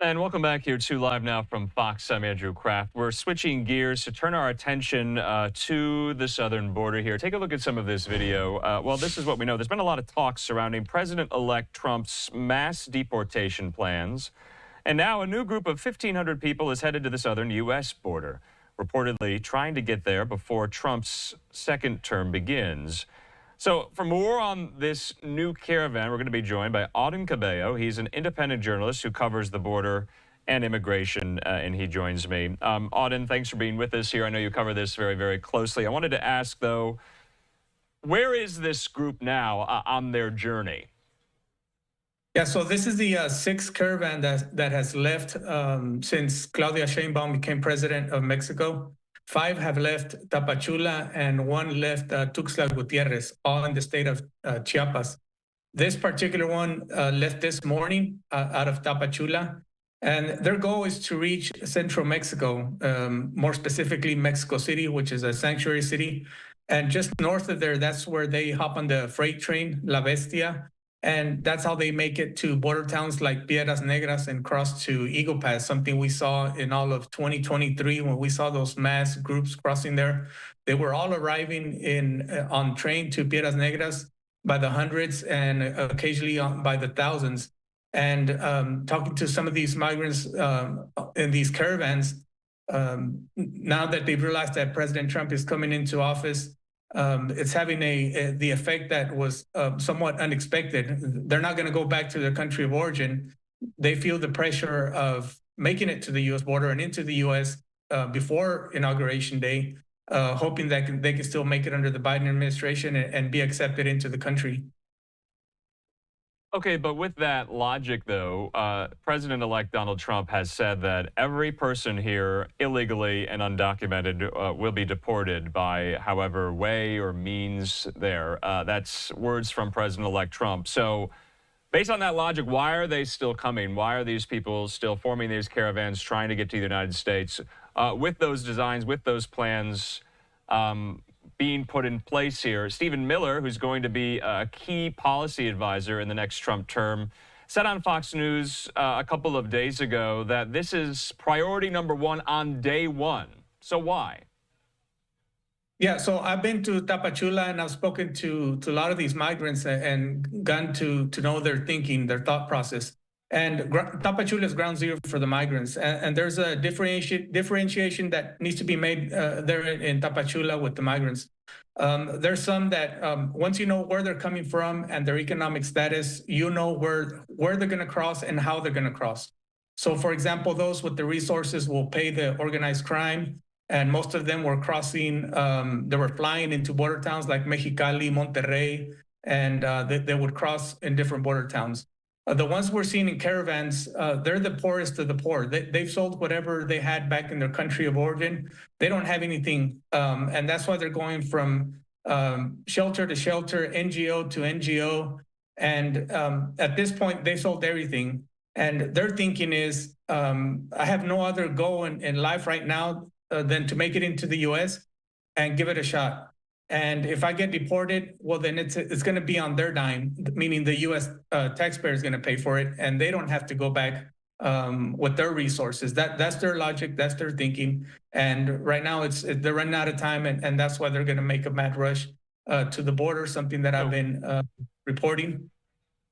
And welcome back here to Live Now from Fox. I'm Andrew Kraft. We're switching gears to turn our attention to the southern border here. Take a look at some of this video. Well, this is what we know. There's been a lot of talk surrounding President-elect Trump's mass deportation plans. And now a new group of 1,500 people is headed to the southern U.S. border, reportedly trying to get there before Trump's second term begins. So for more on this new caravan, we're going to be joined by Auden Cabello. He's an independent journalist who covers the border and immigration, and he joins me. Auden, thanks for being with us here. I know you cover this very, very closely. I wanted to ask, though, where is this group now on their journey? Yeah, so this is the sixth caravan that has left since Claudia Sheinbaum became president of Mexico. 5 have left Tapachula and 1 left Tuxtla Gutierrez, all in the state of Chiapas. This particular one left this morning out of Tapachula, and their goal is to reach central Mexico, more specifically Mexico City, which is a sanctuary city. And just north of there, that's where they hop on the freight train, La Bestia, and that's how they make it to border towns like Piedras Negras and cross to Eagle Pass, something we saw in all of 2023 when we saw those mass groups crossing there. They were all arriving on train to Piedras Negras by the hundreds and occasionally by the thousands. And talking to some of these migrants in these caravans, now that they've realized that President Trump is coming into office, it's having the effect that was somewhat unexpected. They're not going to go back to their country of origin. They feel the pressure of making it to the U.S. border and into the U.S. Before Inauguration Day, hoping that they can still make it under the Biden administration and be accepted into the country. Okay, but with that logic, though, President-elect Donald Trump has said that every person here illegally and undocumented will be deported by however way or means there. That's words from President-elect Trump. So based on that logic, why are they still coming? Why are these people still forming these caravans trying to get to the United States with those designs, with those plans being put in place here? Stephen Miller, who's going to be a key policy advisor in the next Trump term, said on Fox News a couple of days ago that this is priority number 1 on day 1. So why? Yeah, so I've been to Tapachula and I've spoken to a lot of these migrants and gotten to know their thinking, their thought process. And Tapachula is ground zero for the migrants. And there's a differentiation that needs to be made there in Tapachula with the migrants. There's some that once you know where they're coming from and their economic status, you know where they're going to cross and how they're going to cross. So, for example, those with the resources will pay the organized crime. And most of them were crossing, they were flying into border towns like Mexicali, Monterrey, and they would cross in different border towns. The ones we're seeing in caravans, they're the poorest of the poor. They've sold whatever they had back in their country of origin. They don't have anything. And that's why they're going from shelter to shelter, NGO to NGO. And at this point, they sold everything. And their thinking is, I have no other goal in life right now than to make it into the U.S. and give it a shot. And if I get deported, well, then it's going to be on their dime, meaning the U.S. Taxpayer is going to pay for it, and they don't have to go back with their resources. That's their logic, that's their thinking. And right now, they're running out of time, and that's why they're going to make a mad rush to the border, something that I've been reporting.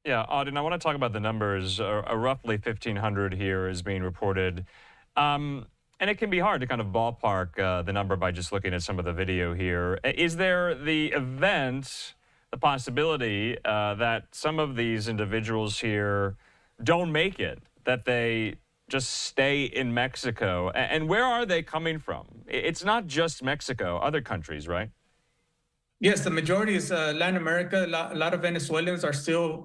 Yeah, Auden, I want to talk about the numbers. Roughly 1,500 here is being reported. And it can be hard to kind of ballpark the number by just looking at some of the video here. Is there the possibility that some of these individuals here don't make it, that they just stay in Mexico? And where are they coming from? It's not just Mexico, other countries, right? Yes, the majority is Latin America. A lot of Venezuelans are still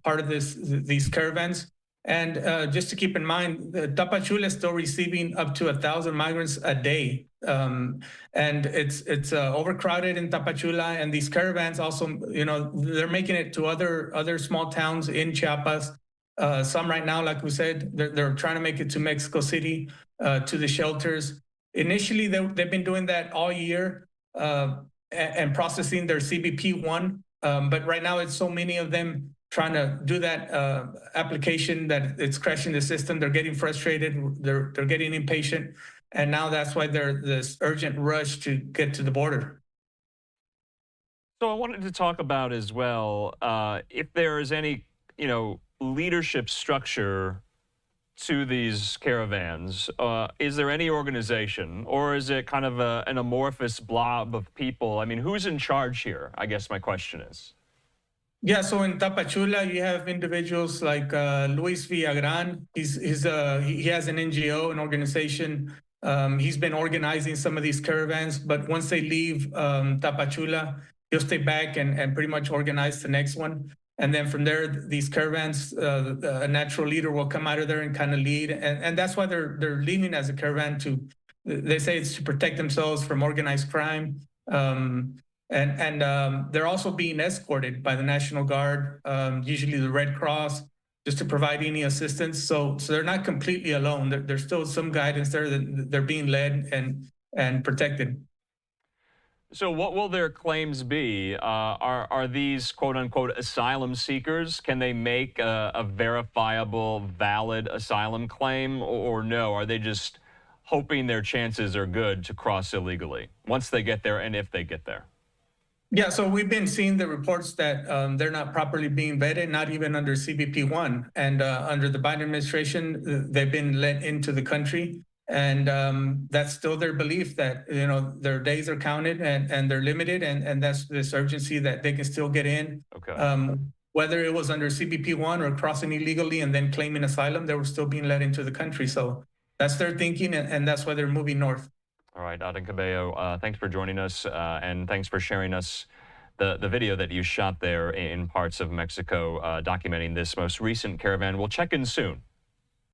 part of these caravans. And just to keep in mind, Tapachula is still receiving up to 1,000 migrants a day. And it's overcrowded in Tapachula. And these caravans also, they're making it to other small towns in Chiapas. Some right now, like we said, they're trying to make it to Mexico City, to the shelters. Initially, they've been doing that all year and processing their CBP-1. But right now, it's so many of them trying to do that application that it's crashing the system. They're getting frustrated. They're getting impatient, and now that's why there's this urgent rush to get to the border. So I wanted to talk about as well if there is any, leadership structure to these caravans. Is there any organization, or is it kind of an amorphous blob of people? I mean, who's in charge here? I guess my question is. Yeah, so in Tapachula, you have individuals like Luis Villagran. He has an NGO, an organization. He's been organizing some of these caravans, but once they leave Tapachula, he'll stay back and pretty much organize the next one. And then from there, these caravans, a natural leader will come out of there and kind of lead. And that's why they're leading as a caravan they say it's to protect themselves from organized crime. They're also being escorted by the National Guard, usually the Red Cross, just to provide any assistance. So they're not completely alone. There's still some guidance there that they're being led and protected. So what will their claims be? Are these quote unquote asylum seekers? Can they make a verifiable, valid asylum claim, or no? Are they just hoping their chances are good to cross illegally once they get there and if they get there? Yeah, so we've been seeing the reports that they're not properly being vetted, not even under CBP-1. And under the Biden administration, they've been let into the country. And that's still their belief that, their days are counted and they're limited. And that's this urgency that they can still get in. Okay. Whether it was under CBP-1 or crossing illegally and then claiming asylum, they were still being let into the country. So that's their thinking, and that's why they're moving north. All right, Adan Cabello, thanks for joining us, and thanks for sharing us the video that you shot there in parts of Mexico, documenting this most recent caravan. We'll check in soon.